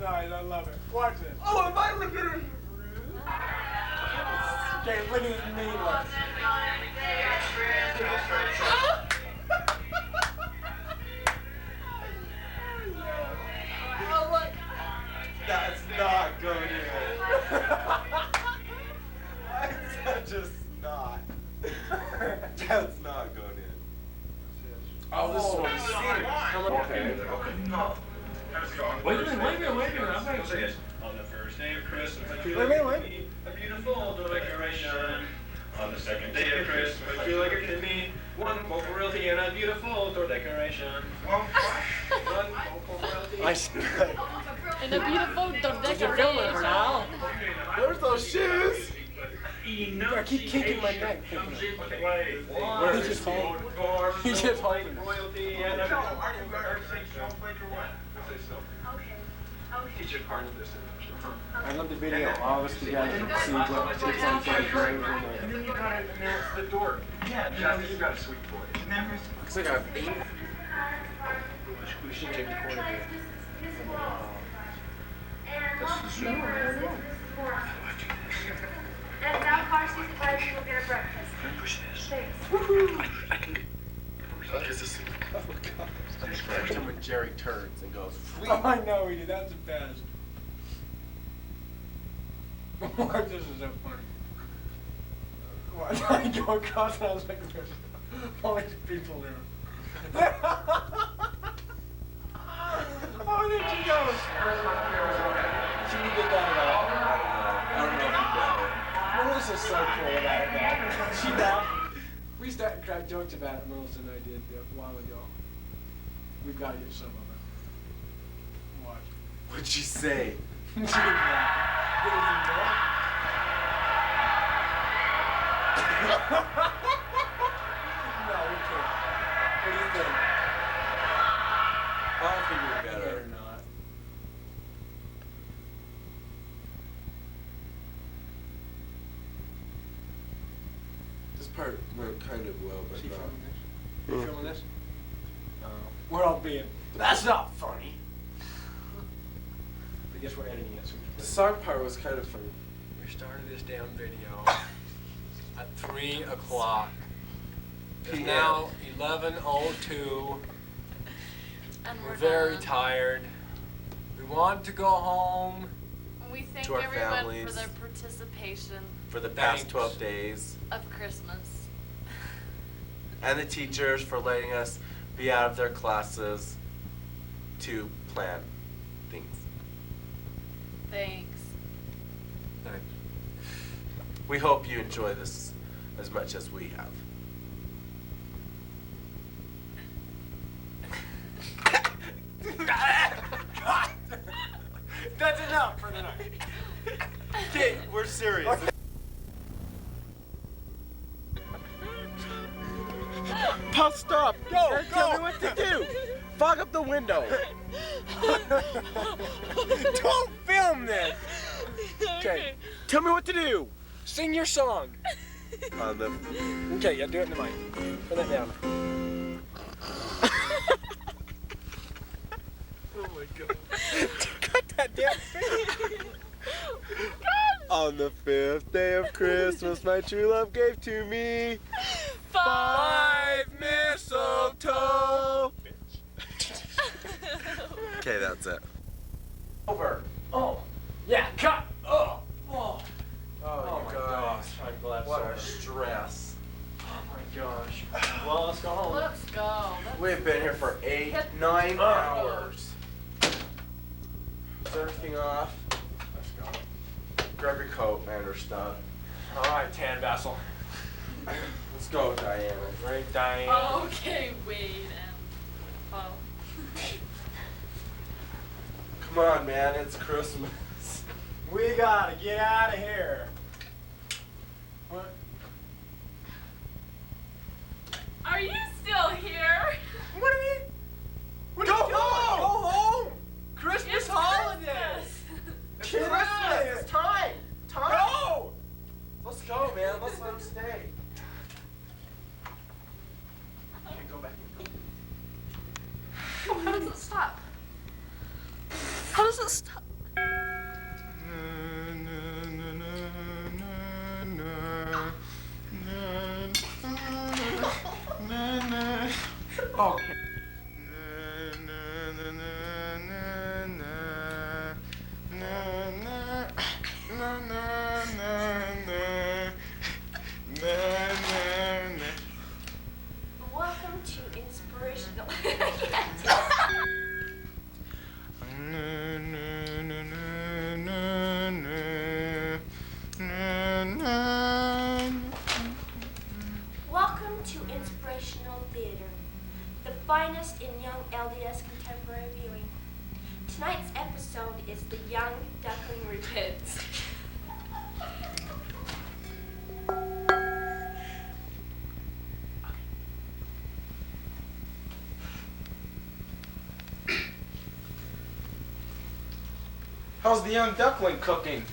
nice. I love it. Watch it. Oh, am I looking at Okay, look at his meatless. That's not going in. That's just not. That's not going in. Oh, this is what I'm Okay. Wait a minute. I'm not On the first day of Christmas, I feel Wait. like a beautiful decoration. On the second day of Christmas, I feel like a kidney. One vocal royalty and a beautiful door decoration. One vocal royalty. And a beautiful door Did you film it, decoration. Ronald? There's those shoes. I keep kicking my neck. Where He's just holding. He's just holding. royalty and a Teach your part of this. I love the video. All of us together. See what it's like for the grave in And then you gotta announce the door. Yeah, Justin, you got a sweet voice. Looks like a... We should take the corner here. And now car seat advisor will get a breakfast. Push this. Thanks. I can get. What is this? Oh God. Every time when Jerry turns and goes, Oh, I know he did. That's the best. Watch, this is so funny. Watch, I go across and I was like, there's all these people there. Oh, there she goes. She didn't get that at all. I don't know if you got Melissa's so cool about it now. She laughed. We started to crack jokes about it, Melissa and I did a while ago. We've got to get some of it. Watch. it. What'd she say? She didn't laugh. Get it in there. No, we can't. What do you think? I think we Better better. not. This part went kind of well, but Is he not. filming this? You filming this? We're all being. That's not funny. I guess we're editing it. So The song part was kind of funny. we started this damn video at 3 o'clock. It's PM. now 11:02. And We're very done. tired. We want to go home. We thank To our everyone for families. their participation For the past Thanks. 12 days. of Christmas. And the teachers for letting us be out of their classes to plan things. Thanks. We hope you enjoy this as much as we have. That's enough for the night. Okay, we're serious. Paul, stop! Go, Tell go. me what to do! Fog up the window! Don't film this! Okay. Tell me what to do! Sing your song. On the... Okay, yeah, do it in the mic. Put that down. Oh my God. Cut that damn thing! On the 5th day of Christmas, my true love gave to me 5 mistletoe. Okay, that's it. Over. Oh, yeah, cut. Oh, oh. Oh, my you gosh. guys. I'm glad. What sorry. a stress. Oh my gosh. Well, let's go home. Let's go. We've been here for 9 hours. Is everything off? Let's go. Grab your coat and her stuff. All right, Tan Vassal. Let's go, Diana. Great, Diane. Okay, Wade and Paul. Come on, man. It's Christmas. We gotta get out of here. What? Are you still here? What are you? What are you doing? Go home. Christmas It's holidays. Christmas. It's Christmas. It's time. Time. Go. Let's go, man. Let's let him stay. Okay, go back. Oh, how does it stop? How does it stop? Stop. Okay. Welcome to Inspirational. Welcome to Inspirational Theater, the finest in young LDS contemporary viewing. Tonight's episode is The Young Duckling Repents. How's the young duckling cooking?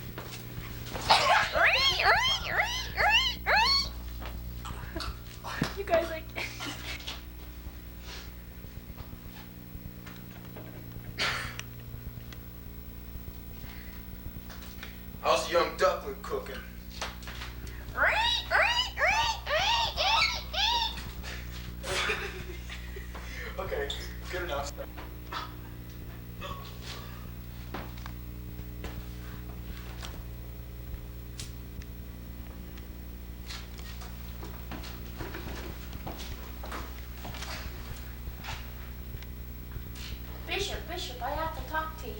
You guys like. How's the young duckling cooking? Okay, good enough. Bishop, I have to talk to you.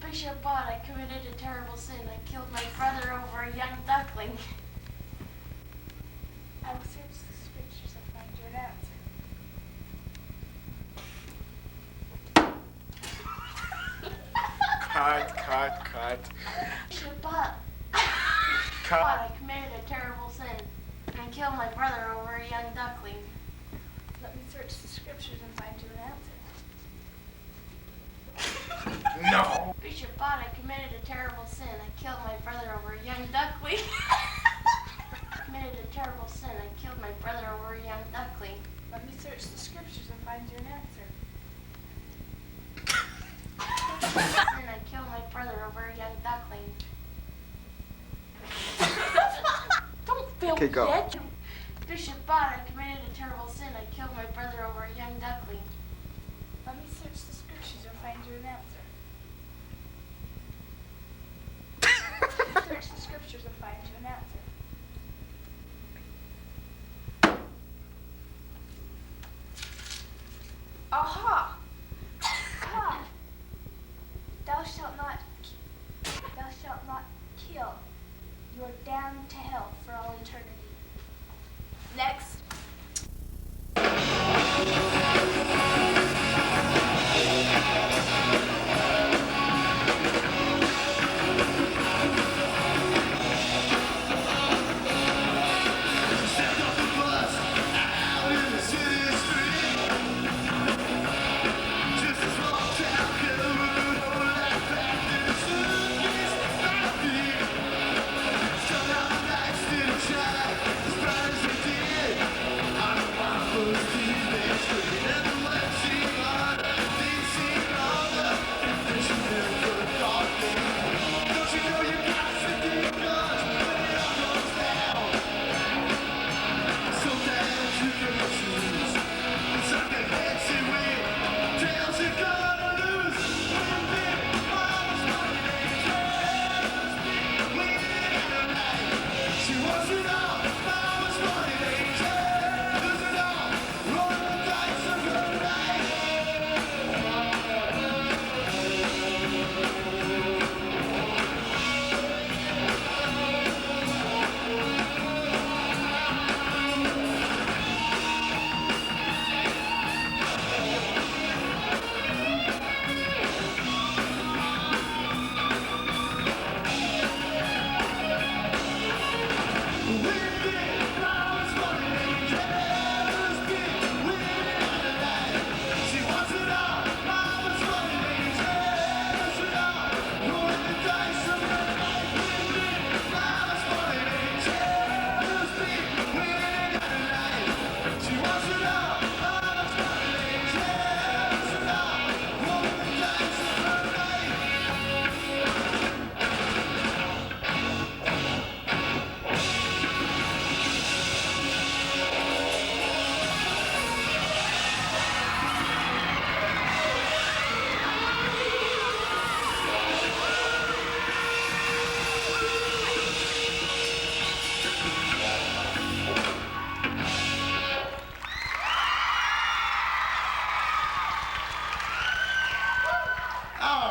Bishop Bott, I committed a terrible sin. I killed my brother over a young duckling. I will search the scriptures and find you an answer. Cut. Bishop Bott. Cut. I committed a terrible sin. I killed my brother over a young duckling. Let me search the scriptures and find you an answer. No. Bishop Bott, I committed a terrible sin. I killed my brother over a young duckling. Committed a terrible sin. I killed my brother over a young duckling. Let me search the scriptures and find you an answer. Sin. I killed my brother over a young duckling. Don't film Okay, go. yet. Bishop Bott, I committed a terrible sin. I killed my brother over a young duckling. Let me search the scriptures and find you an answer. Search the scriptures and find you an answer. Aha! Aha! Thou shalt not kill. You are damned to hell for all eternity. Next.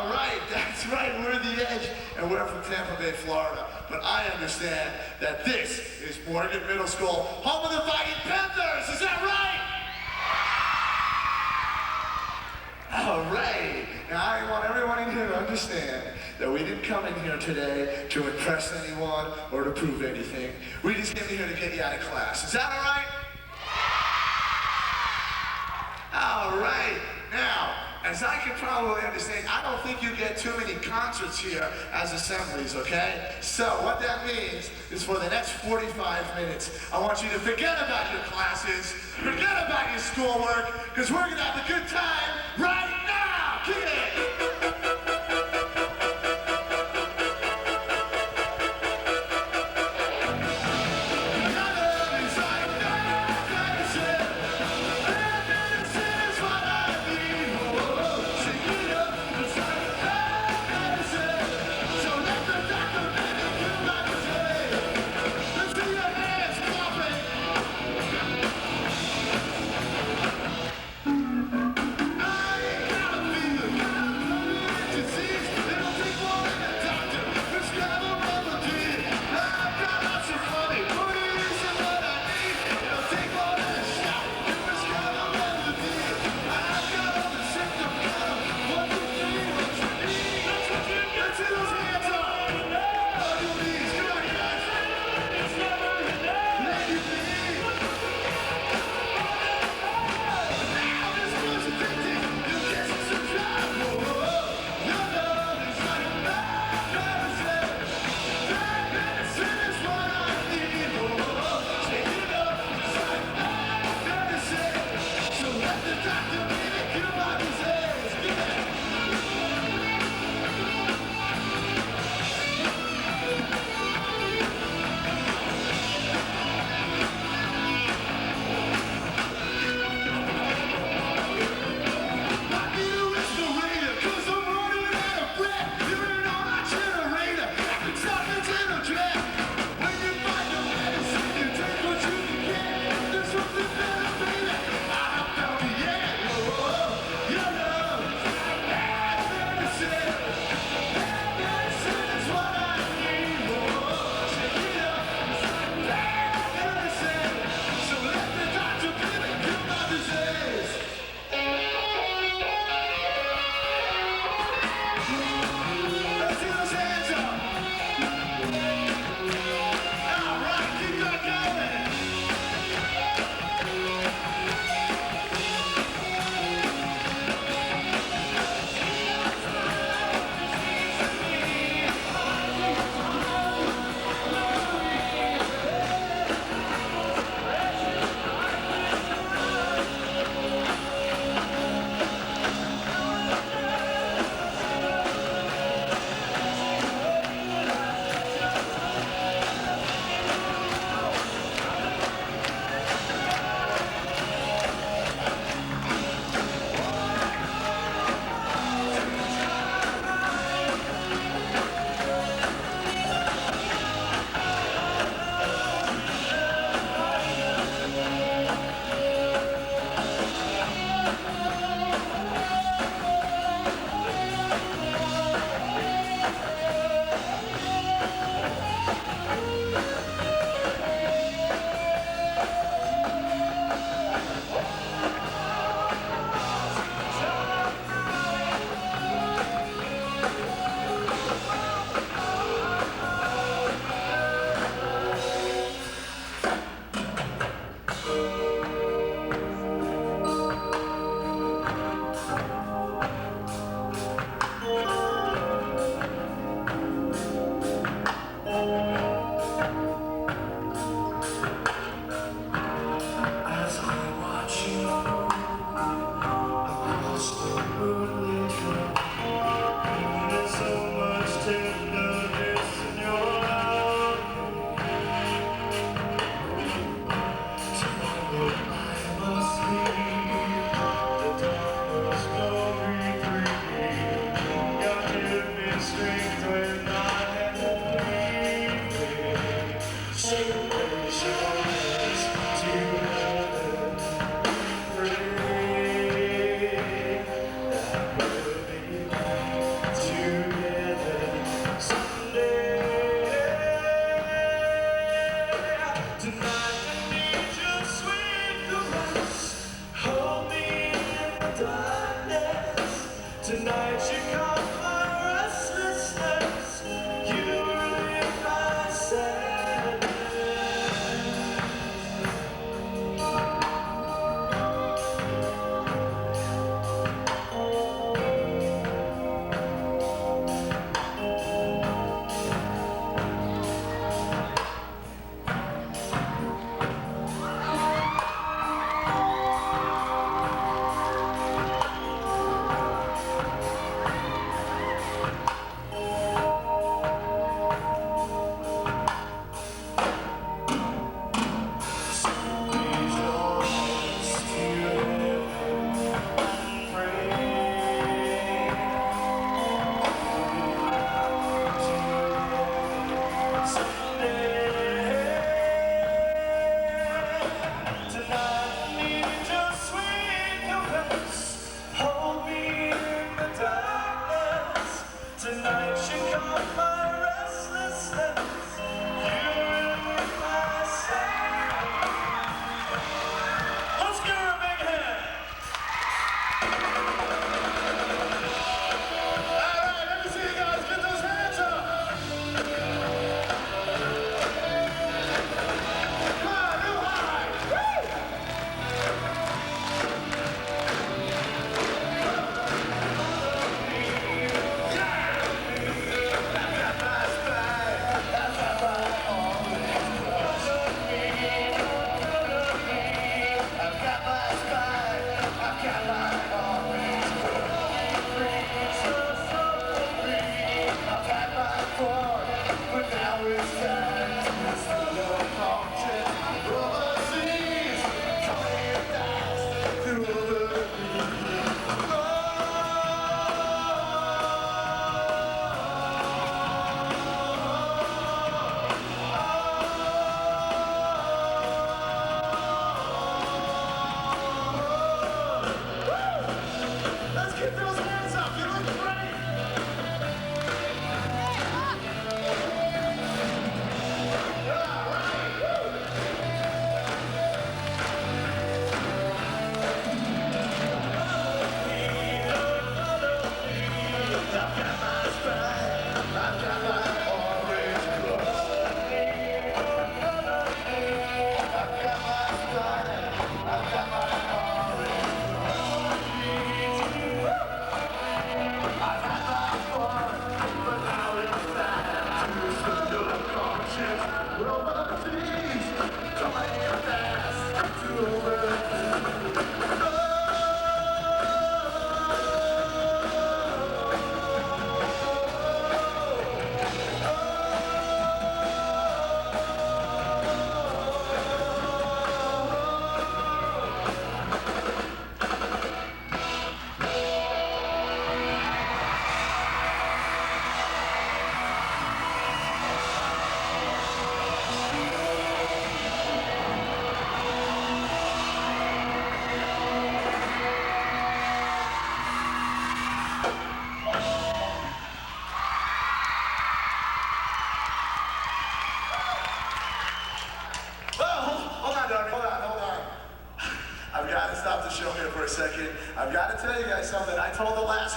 All right, that's right. We're the Edge, and we're from Tampa Bay, Florida. But I understand that this is Morgan Middle School, home of the Fighting Panthers. Is that right? All right. Now, I want everyone in here to understand that we didn't come in here today to impress anyone or to prove anything. We just came in here to get you out of class. Is that all right? All right. Now, as I can probably understand, I don't think you get too many concerts here as assemblies, okay? So what that means is for the next 45 minutes, I want you to forget about your classes, forget about your schoolwork, because we're gonna have a good time right now. Kick it! I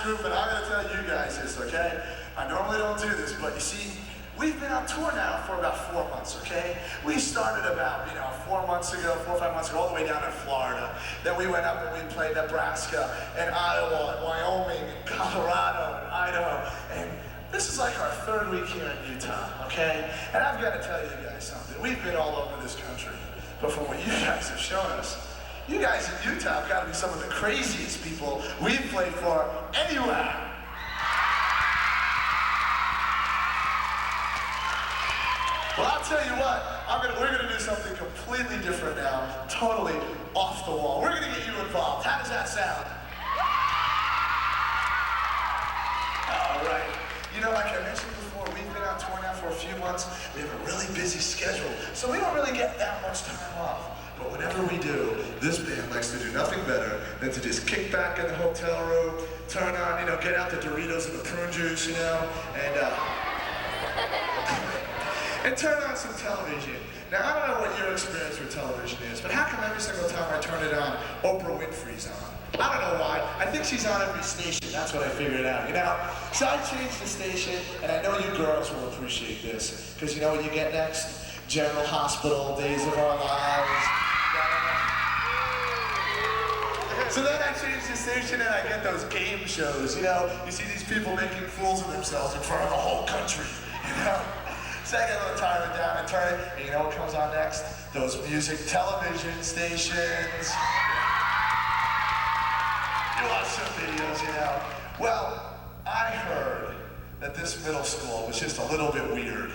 group, and I'm gonna tell you guys this, okay? I normally don't do this, but you see, we've been on tour now for about 4 months, okay? We started about, 4 months ago, 4 or 5 months ago, all the way down in Florida. Then we went up and we played Nebraska and Iowa and Wyoming and Colorado and Idaho. And this is like our 3rd week here in Utah, okay? And I've got to tell you guys something. We've been all over this country. But from what you guys have shown us, you guys in Utah have got to be some of the craziest people we've played for anywhere. Well, I'll tell you what, we're gonna do something completely different now, totally off the wall. We're gonna get you involved. How does that sound? All right. Like I mentioned before, we've been on tour now for a few months. We have a really busy schedule, so we don't really get that much time off. But whenever we do, this band likes to do nothing better than to just kick back in the hotel room, turn on, get out the Doritos and the prune juice, and turn on some television. Now, I don't know what your experience with television is, but how come every single time I turn it on, Oprah Winfrey's on? I don't know why. I think she's on every station. That's what I figured out, So I changed the station, and I know you girls will appreciate this, because you know what you get next? General Hospital, Days of Our Lives. So then I change the station and I get those game shows, You see these people making fools of themselves in front of the whole country, So I get a little tired of down and turn it, and you know what comes on next? Those music television stations. You watch some videos, Well, I heard that this middle school was just a little bit weird,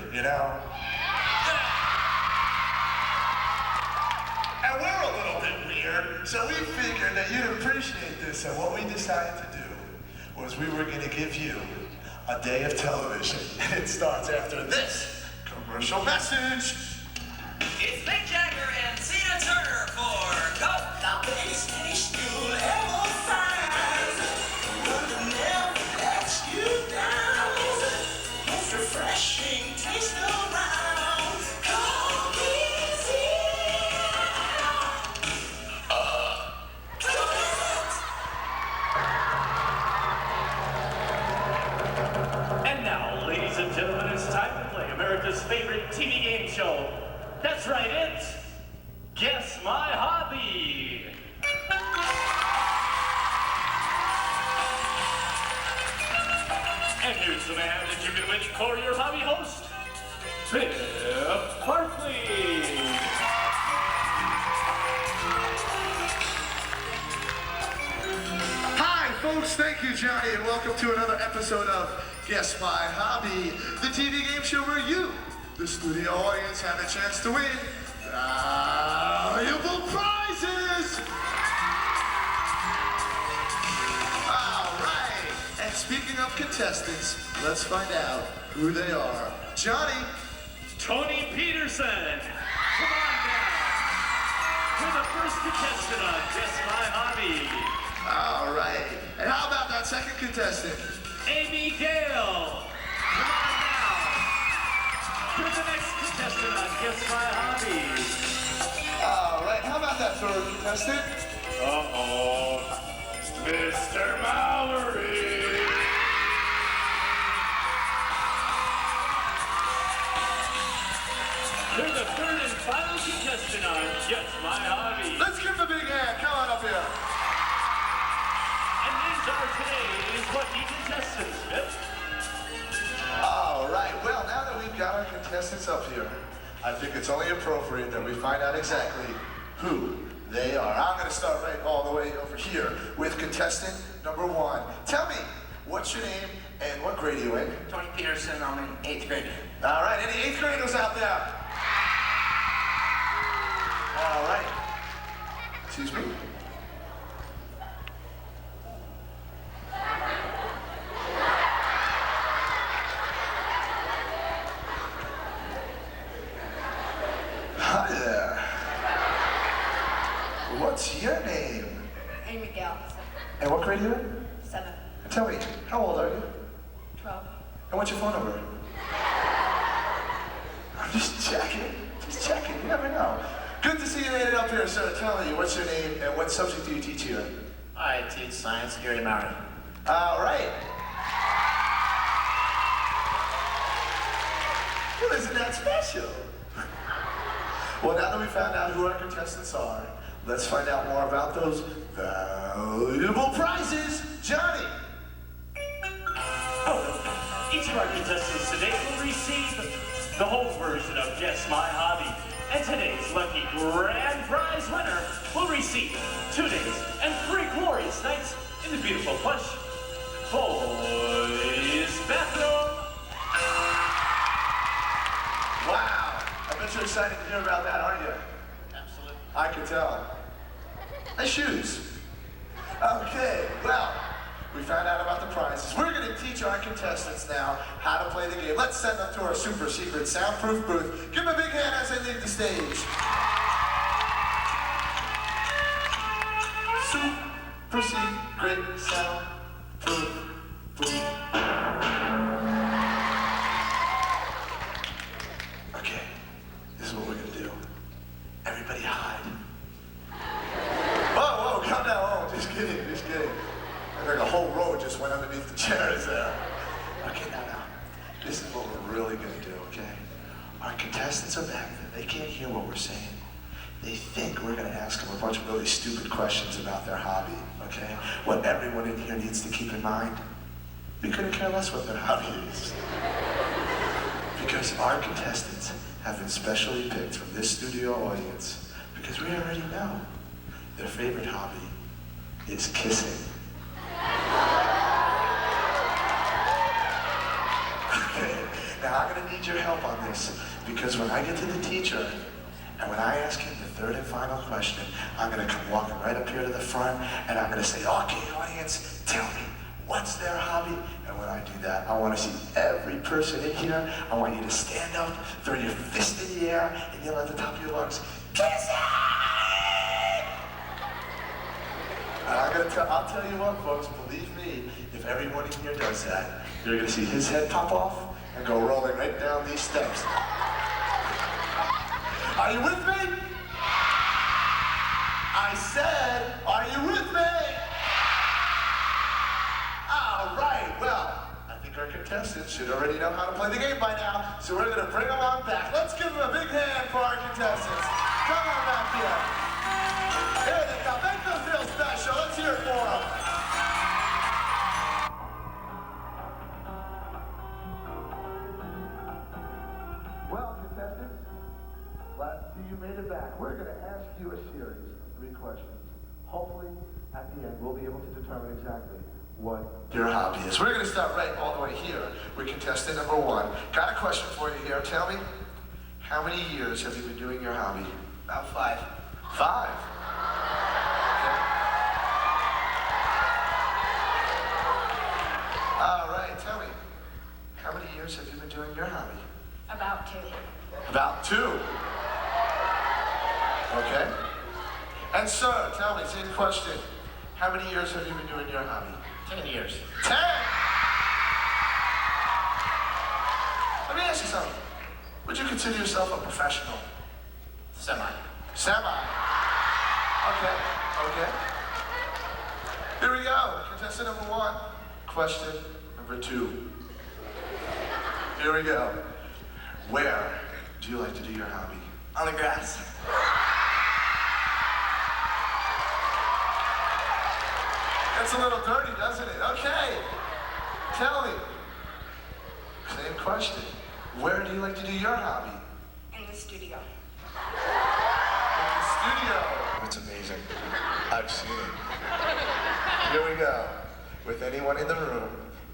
And we're a little bit weird, so we figured that you'd appreciate this, and what we decided to do was we were gonna give you a day of television. And it starts after this commercial message. It's Mick Jagger and Tina Turner for Coke. The best taste you'll ever find. Will never let you down. Most refreshing taste around. Coke Easy. And now, ladies and gentlemen, it's time to play America's favorite TV game show. That's right, it's Guess My Hobby. And here's the man that you've been waiting for, your hobby host, Biff Barkley. Hi, folks. Thank you, Johnny, and welcome to another episode of Guess My Hobby, the TV game show where you, the studio audience, have a chance to win valuable prizes. All right. And speaking of contestants, let's find out who they are. Johnny. Tony Peterson. Come on down. You're the first contestant on Guess My Hobby. All right. And how about that second contestant? Amy Gale. Come on down. You're the next contestant on Guess My Hobby. All right. How about that third contestant? Uh-oh. Mr. Mallory. You're the third and final contestant on Guess My Hobby. Let's give him a big hand. Come on up here. And these are today's lucky contestants, Biff. All right. Well, now that we've got our contestants up here, I think it's only appropriate that we find out exactly who they are. I'm going to start right all the way over here with contestant number 1. Tell me, what's your name and what grade are you in? Tony Peterson, I'm in 8th grade. All right. Any 8th graders out there? All right. Excuse me. Hi there. What's your name? Amy Gale, And what grade are you in? 7, And tell me, how old are you? 12. And what's your phone number? I'm just checking. Just checking. You never know. Good to see you made it up here, sir. Tell me, what's your name and what subject do you teach here? I teach science here at Mary. All right. Well, isn't that special? Well, now that we found out who our contestants are, let's find out more about those valuable prizes. Johnny! Oh, each of our contestants today will receive the whole version of Guess My Hobby. And today's lucky grand prize winner will receive 2 days and 3 glorious nights in the beautiful plush boys bathroom. Wow! I bet you're excited to hear about that, aren't you? Absolutely. I can tell. Nice shoes. Okay, well, we found out about the prizes. We're going to teach our contestants now how to play the game. Let's send them to our super secret soundproof booth. Give them a big hand as they leave the stage. Super secret soundproof booth. Okay, this is what we're going to do. Everybody hide. Whoa, calm down. Oh, just kidding. I think a whole row just went underneath the chairs there. Okay, now. This is what we're really gonna do, okay? Our contestants are back there. They can't hear what we're saying. They think we're gonna ask them a bunch of really stupid questions about their hobby, okay? What everyone in here needs to keep in mind, we couldn't care less what their hobby is. Because our contestants have been specially picked from this studio audience because we already know their favorite hobby is kissing. Okay, now I'm gonna need your help on this because when I get to the teacher and when I ask him the third and final question, I'm gonna come walking right up here to the front and I'm gonna say, okay, audience, tell me, what's their hobby? And when I do that, I wanna see every person in here. I want you to stand up, throw your fist in the air, and yell at the top of your lungs, kissing! And I'll tell you what, folks, believe me, if everyone in here does that, you're gonna see his head pop off and go rolling right down these steps. Are you with me? I said, are you with me? All right, well, I think our contestants should already know how to play the game by now, so we're gonna bring them on back. Let's give them a big hand for our contestants. Come on back here. Here they come. Make them feel special. Let's hear it for them. Well, contestants, glad to see you made it back. We're going to ask you a series of 3 questions. Hopefully, at the end, we'll be able to determine exactly what your hobby is. We're going to start right all the way here with contestant number 1. Got a question for you here. Tell me, how many years have you been doing your hobby? About 5. 5. All right, tell me, how many years have you been doing your hobby? About 2. About 2. Okay. And sir, tell me, same question. How many years have you been doing your hobby? 10 years. 10! Let me ask you something. Would you consider yourself a professional? Semi. Semi. Okay. Here we go. Contestant number 1. Question number 2. Here we go. Where do you like to do your hobby? On the grass. That's a little dirty, doesn't it? Okay. Tell me. Same question. Where do you like to do your hobby? In the studio. In the studio. It's amazing. I've seen it. Here we go. With anyone in the room,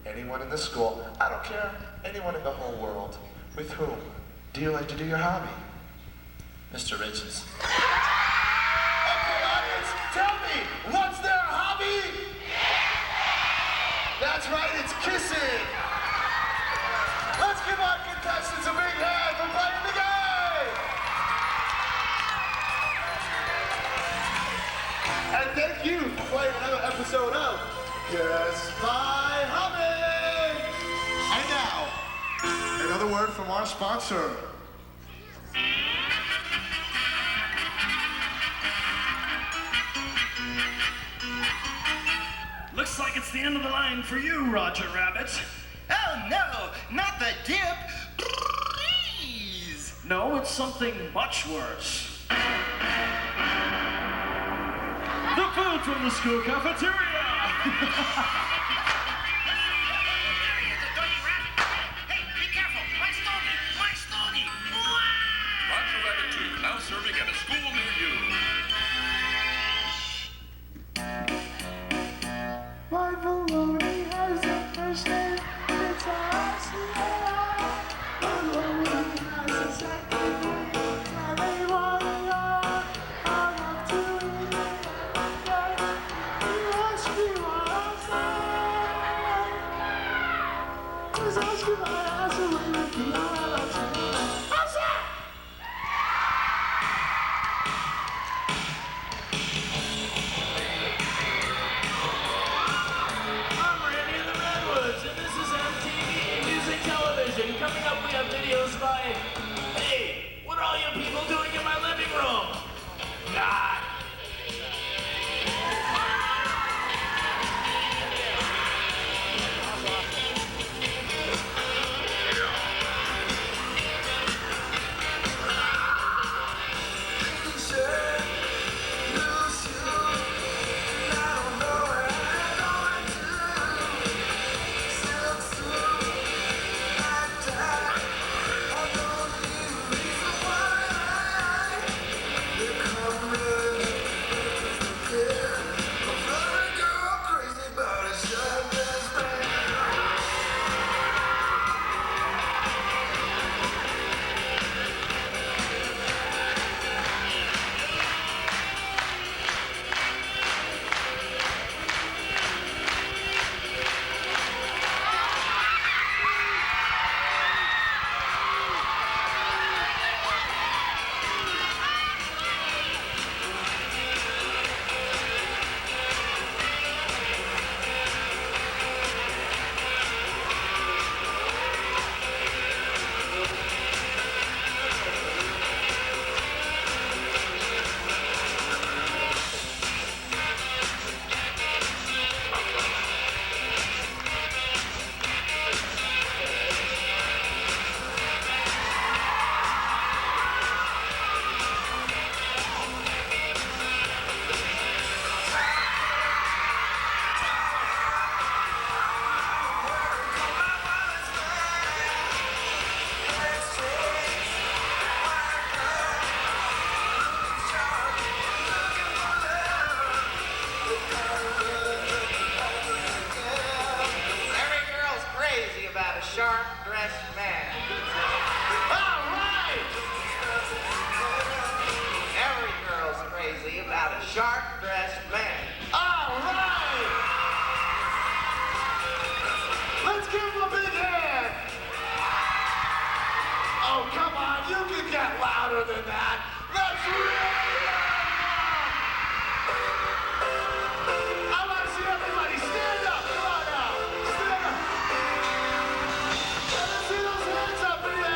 anyone in the school, I don't care, anyone in the whole world. With whom do you like to do your hobby? Mr. Riches. Okay, audience, tell me, what's their hobby? That's right, it's kissing. Let's give our contestants a big hand for playing the game. And thank you for playing another episode of Guess My Hobby. And now, another word from our sponsor. Look Looks like it's the end of the line for you, Roger Rabbit. Oh no, not the dip. Please. No, it's something much worse. The food from the school cafeteria! Hey, be careful. My stogie. My stogie. Roger Rabbit 2, now serving at a school near you. My baloney has a first name, it's Arsenal. My baloney has a second name, and they want it all. I'm up to it, okay? You ask me what I'm saying. Just ask me my ass away with the eyes. How's that? I'm Randy of the Redwoods, and this is MTV Music Television. Coming up, we have videos by... Hey, what are all you people doing in my living room? God. Every girl's crazy about a sharp-dressed man. All right! Every girl's crazy about a sharp-dressed man. All right! Let's give him a big hand! Oh, come on, you can get louder than that. That's really loud! I want to see everybody stand up. Come on now, stand up. Let me see those hands up in the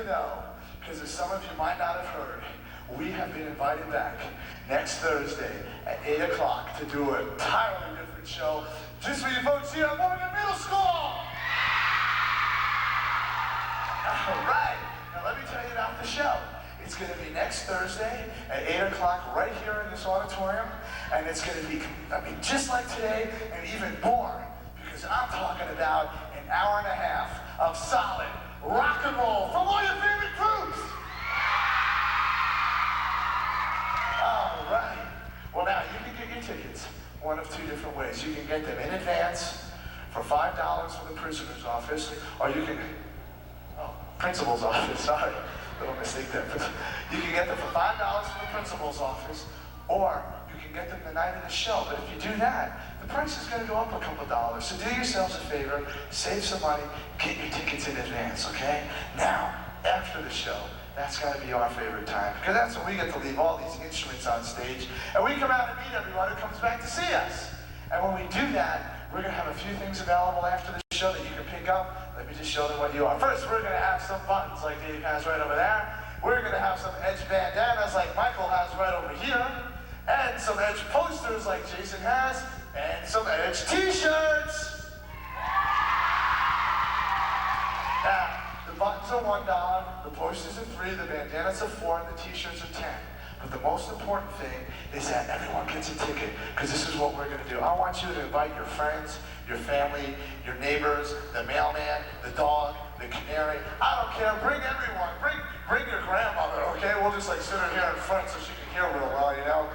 know, because as some of you might not have heard, we have been invited back next Thursday at 8 o'clock to do an entirely different show just for you folks here at Morgan Middle School. All right, now let me tell you about the show. It's going to be next Thursday at 8 o'clock right here in this auditorium, and it's going to be, just like today and even more, because I'm talking about an hour and a half of solid rock and roll from all your favorite groups. All right. Well, now you can get your tickets one of two different ways. You can get them in advance for $5 from the prisoner's office, or you can, principal's office, sorry, little mistake there. You can get them for $5 from the principal's office, or you can get them the night of the show. But if you do that, the price is going to go up a couple dollars. So do yourselves a favor, save some money, get your tickets in advance, okay? Now, after the show, that's got to be our favorite time, because that's when we get to leave all these instruments on stage, and we come out and meet everyone who comes back to see us. And when we do that, we're going to have a few things available after the show that you can pick up. Let me just show them what you are. First, we're going to have some buttons like Dave has right over there. We're going to have some Edge bandanas like Michael has right over here. And some Edge posters like Jason has. And some Edge t-shirts. Now, the buttons are $1, the posters are $3, the bandanas are $4, and the t-shirts are $10. But the most important thing is that everyone gets a ticket, because this is what we're going to do. I want you to invite your friends, your family, your neighbors, the mailman, the dog, the canary. I don't care. Bring everyone. Bring your grandmother, okay? We'll just like sit her here in front so she can hear real well, you know?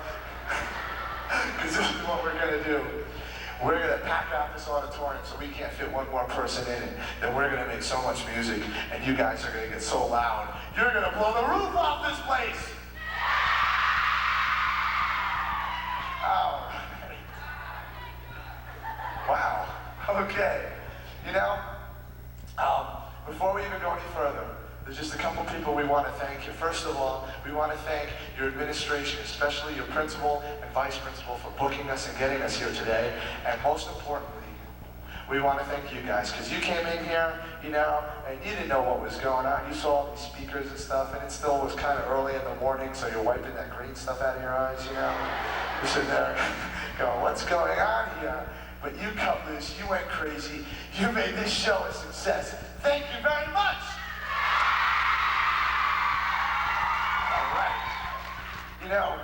Because this is what we're going to do. We're going to pack out this auditorium so we can't fit one more person in it. Then we're going to make so much music, and you guys are going to get so loud, you're going to blow the roof off this place. Oh. Wow. Okay. You know, before we even go any further, there's just a couple people we want to thank you. First of all, we want to thank your administration, especially your principal and vice principal, for booking us and getting us here today. And most importantly, we want to thank you guys, because you came in here, you know, and you didn't know what was going on. You saw all these speakers and stuff, and it still was kind of early in the morning, so you're wiping that green stuff out of your eyes, you know. You're sitting there going, what's going on here? But you cut loose, you went crazy, you made this show a success. Thank you very much. All right. You know,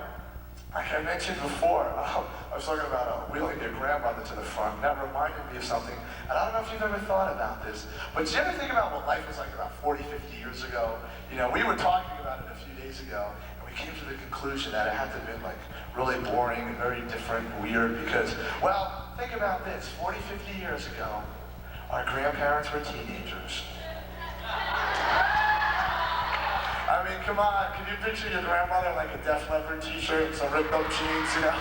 like I mentioned before, I was talking about wheeling your grandmother to the front. And that reminded me of something. And I don't know if you've ever thought about this, but did you ever think about what life was like about 40, 50 years ago? You know, we were talking about it a few days ago, and we came to the conclusion that it had to have been like really boring and very different and weird because, well, think about this. 40, 50 years ago, our grandparents were teenagers. I mean, come on, can you picture your grandmother in like a Def Leppard t-shirt and some ripped up jeans, you know?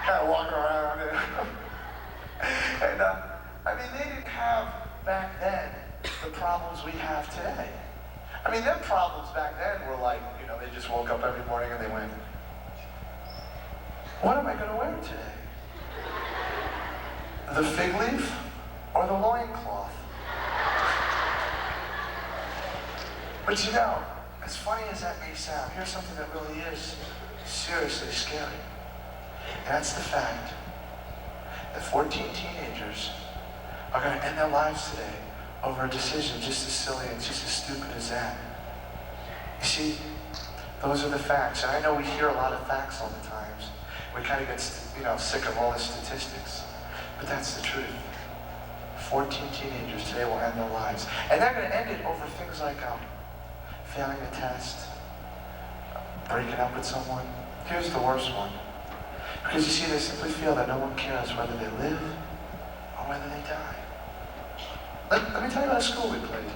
Kind of walk around. And I mean, they didn't have back then the problems we have today. I mean, their problems back then were like, you know, they just woke up every morning and they went, what am I going to wear today? The fig leaf or the loincloth? But you know, as funny as that may sound, here's something that really is seriously scary. And that's the fact that 14 teenagers are going to end their lives today over a decision just as silly and just as stupid as that. You see, those are the facts. And I know we hear a lot of facts all the times. We kind of get, you know, sick of all the statistics. But that's the truth. 14 teenagers today will end their lives. And they're going to end it over things like failing a test, breaking up with someone. Here's the worst one. Because you see, they simply feel that no one cares whether they live or whether they die. Let me tell you about a school we played.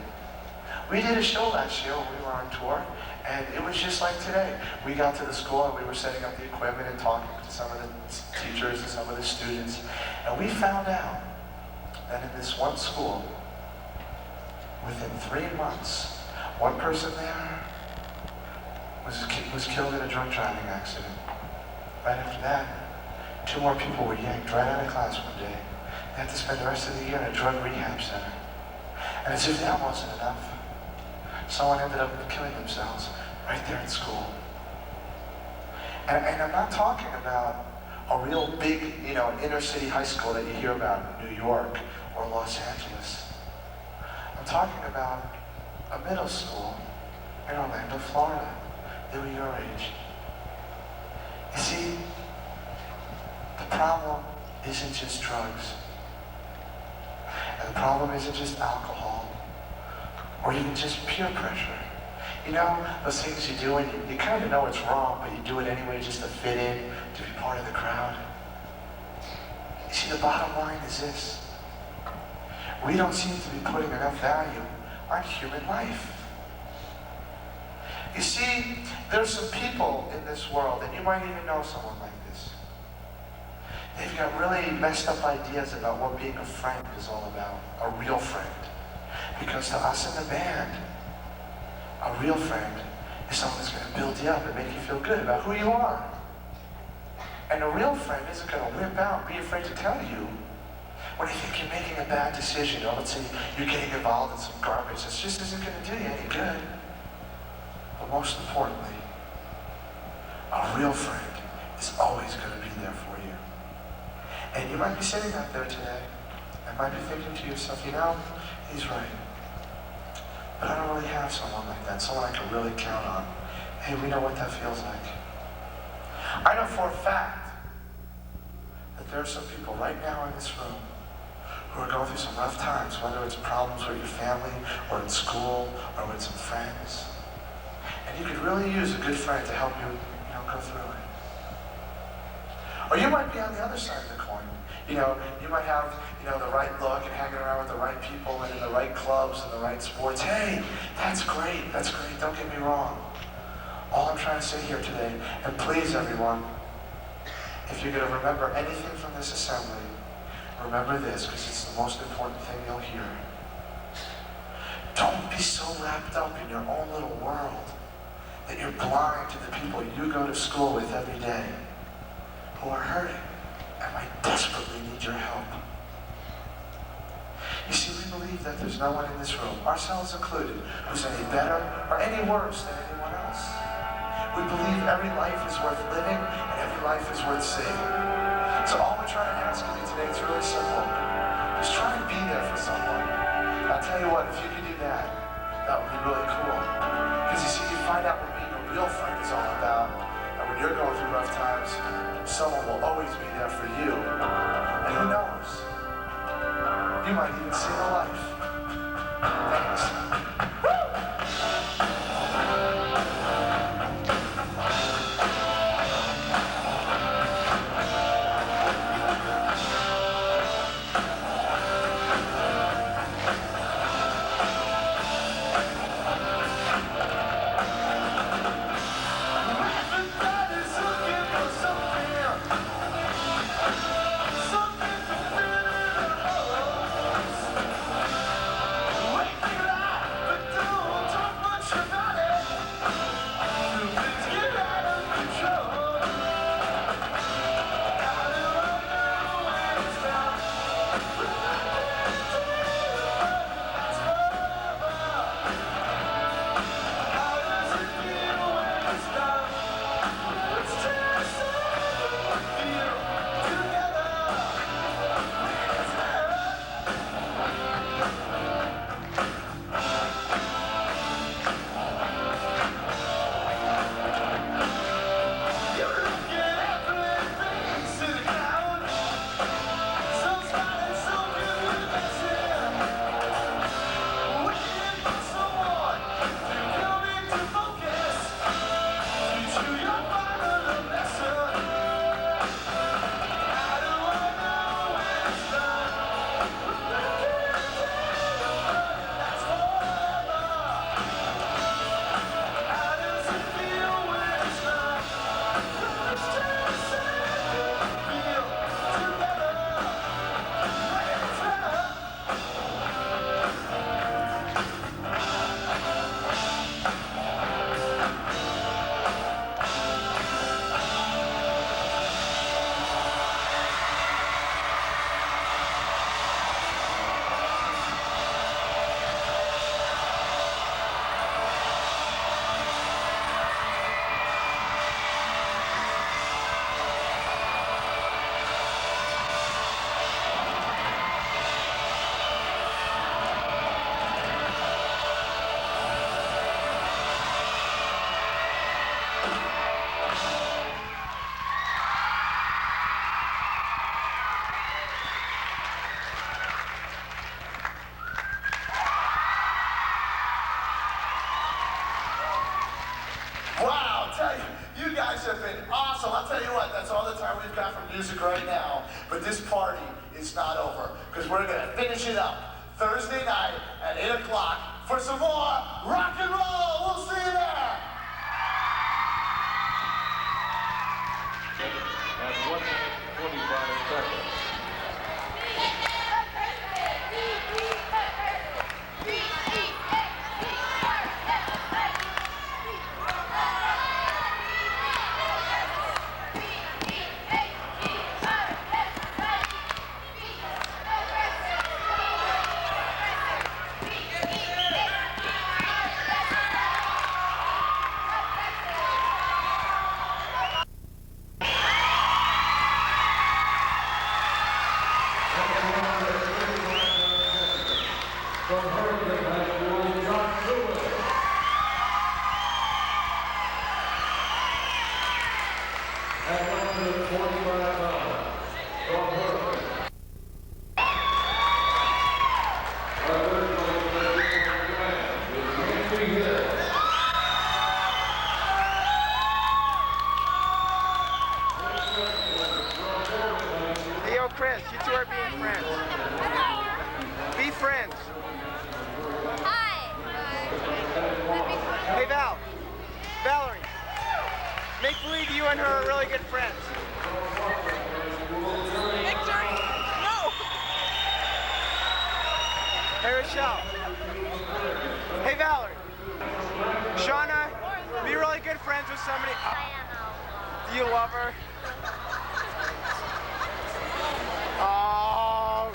We did a show last year when we were on tour, and it was just like today. We got to the school and we were setting up the equipment and talking to some of the teachers and some of the students, and we found out that in this one school, within 3 months, one person there was killed in a drunk driving accident. Right after that, 2 more people were yanked right out of class one day. They had to spend the rest of the year in a drug rehab center. And as if that wasn't enough, someone ended up killing themselves right there in school. And I'm not talking about a real big, inner city high school that you hear about in New York or Los Angeles. I'm talking about a middle school in Orlando, Florida. They were your age. You see, the problem isn't just drugs. And the problem isn't just alcohol or even just peer pressure. Those things you do and you kind of know it's wrong, but you do it anyway just to fit in, to be part of the crowd. You see, the bottom line is this. We don't seem to be putting enough value on human life. You see, there's some people in this world, and you might even know someone like this. They've got really messed up ideas about what being a friend is all about, a real friend. Because to us in the band, a real friend is someone that's going to build you up and make you feel good about who you are. And a real friend isn't going to whip out and be afraid to tell you when you think you're making a bad decision, or let's say you're getting involved in some garbage that just isn't going to do you any good. But most importantly, a real friend is always going to be there for you. And you might be sitting out there today and might be thinking to yourself, he's right. But I don't really have someone like that, someone I can really count on. Hey, we know what that feels like. I know for a fact that there are some people right now in this room who are going through some rough times, whether it's problems with your family or in school or with some friends. And you could really use a good friend to help you, go through it. Or you might be on the other side of the coin. You might have, the right look and hanging around with the right people and in the right clubs and the right sports. Hey, that's great, don't get me wrong. All I'm trying to say here today, and please everyone, if you're going to remember anything from this assembly, remember this, because it's the most important thing you'll hear. Don't be so wrapped up in your own little world that you're blind to the people you go to school with every day who are hurting and might desperately need your help. You see, we believe that there's no one in this room, ourselves included, who's any better or any worse than anyone else. We believe every life is worth living and every life is worth saving. So all we're trying to ask of you today is really simple. Just try and be there for someone. I'll tell you what, if you could do that, that would be really cool. Because you see, you find out what being a real friend is all about. And when you're going through rough times, someone will always be there for you. And who knows? You might even save a life. Thanks. You guys have been awesome. I'll tell you what, that's all the time we've got for music right now. But this party is not over, because we're going to finish it up Thursday night at 8 o'clock for some more rock and roll. We'll see you there. At 1 minute 25 seconds. Hey, yo, Chris, you two are being friends. Be friends. Hi. Hey, Valerie, make believe you and her are really good friends. Victory! No! Hey, Rochelle. Hey, Valerie. Shauna, be really good friends with somebody. Do you love her? Oh.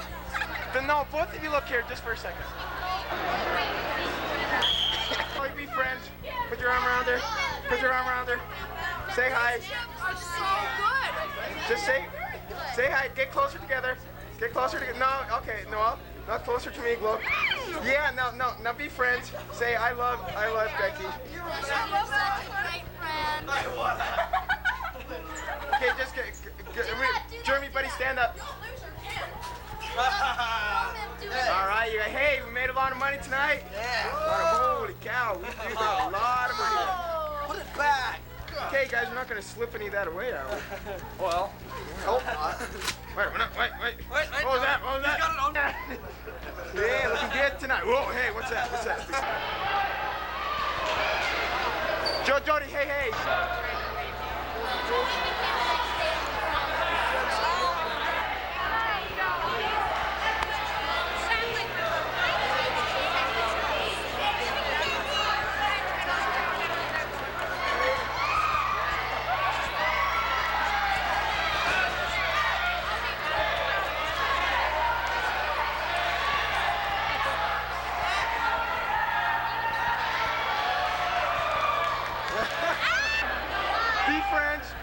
Then no, both of you look here just for a second. Be friends. Put your arm around her. Put your arm around her. Say hi. So good! Just say hi. Get closer together. Get closer together. No, okay, no, not closer to me, Glow. Yeah, no, be friends. Say I love Becky. You're such a great friend. Okay, just Jeremy, buddy, stand up. All right, hey, we made a lot of money tonight. Yeah. Holy cow, we made a lot of money. Put it back. Okay, guys, we're not gonna slip any of that away, are we? Well, Wait. What was that? What was that? got it on. Yeah, looking good tonight. Whoa, hey, what's that? Jody, hey.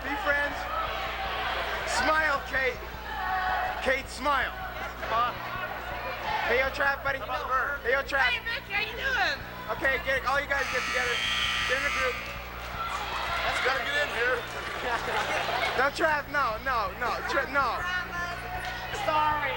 Be friends. Smile, Kate. Kate, smile. Hey, yo, Trav, buddy. Hey, yo, Trav. Hey, Vic, how you doing? Okay, all you guys get together. Get in a group. Let's gotta get in here. No, Trav, no. Sorry.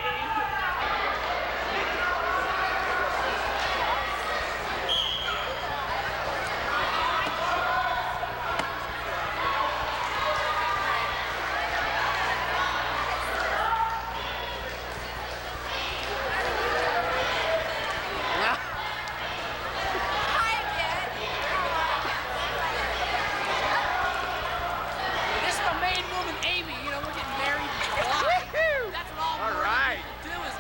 This is my main woman, Amy. You know, we're getting married. That's what all All right. do is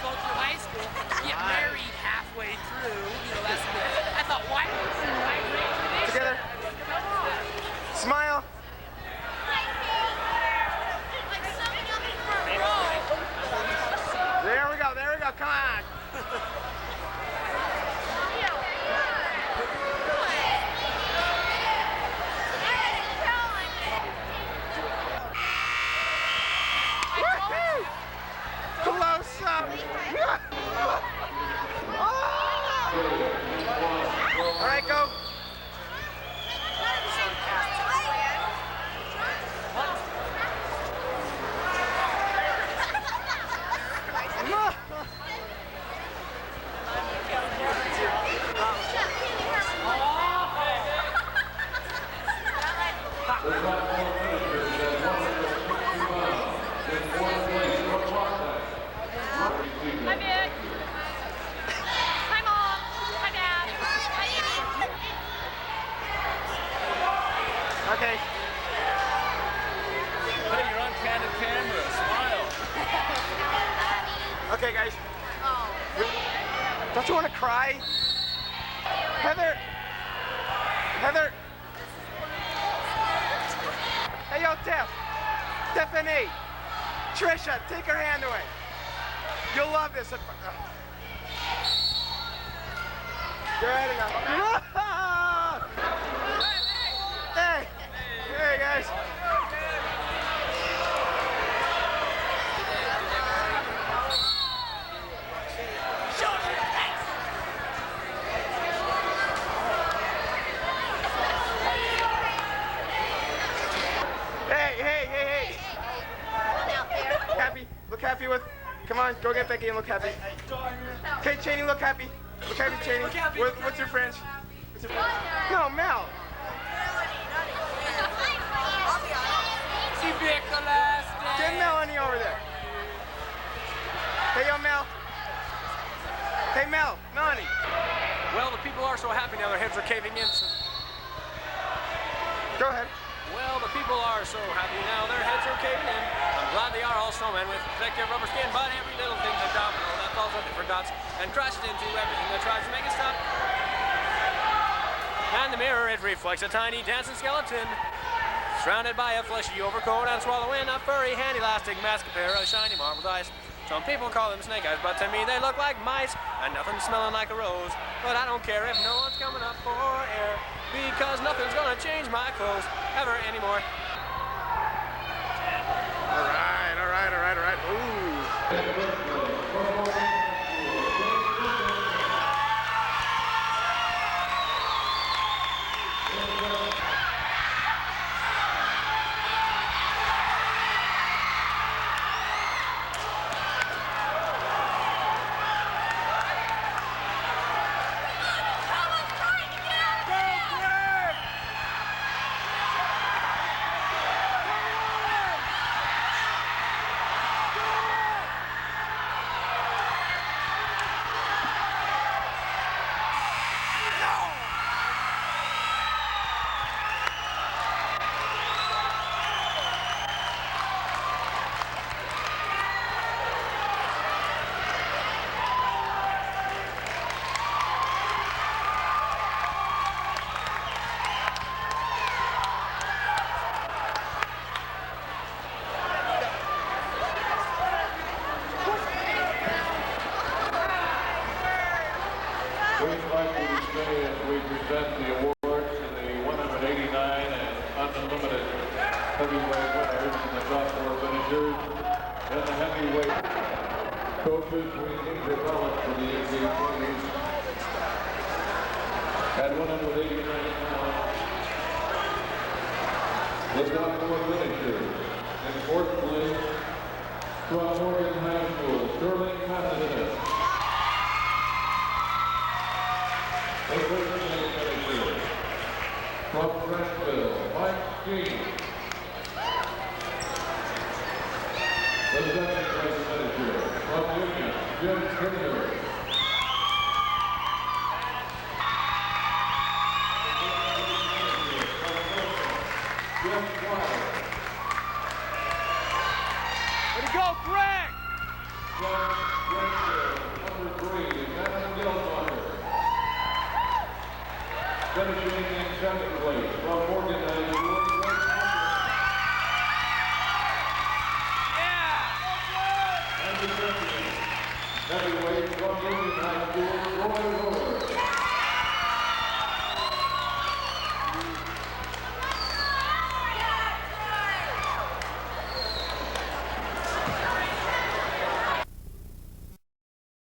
Okay. Hey, you're on candid camera. Smile. Okay, guys. Don't you want to cry? Heather. Heather. Hey, yo, Tiff. Tiffany. Trisha, take her hand away. You'll love this. Go ahead and go. Hey. Hey, guys. Hey. Happy. Look happy with. Come on, go get Becky and look happy. Okay, Cheney, look happy. Look happy, Cheney. What's your French? No, Mel. Get Melanie over there. Hey, yo, Mel. Hey, Mel. Melanie. Well, the people are so happy now their heads are caving in. So... Go ahead. Well, the people are so happy now their heads are caving in. I'm glad they are all snowmen with protective rubber skin, but every little thing's a domino that falls on different dots and crashes into everything that tries to make it stop. And the mirror, it reflects a tiny dancing skeleton, surrounded by a fleshy overcoat and swallowing a furry hand elastic mask, a pair of shiny marbled eyes. Some people call them snake eyes, but to me they look like mice, and nothing smelling like a rose. But I don't care if no one's coming up for air, because nothing's gonna change my clothes ever anymore. All right. Ooh. We'd like to display as we present the awards to the 189 and unlimited heavyweight winners and the top four finishers. And the heavyweight coaches we developed for the NCAAs at 189 pounds. The top four finishers. In fourth place, from Morgan High School, Sterling Matheson. From Granville, Mike King. The second place finisher from Union, Jim Turner. Jim Wilder. Way to go, Greg! From Granville, number 3, Matt Gilmar. Finishing in second place from Morgan High School. And the champion, heavyweight from Union High School, Roy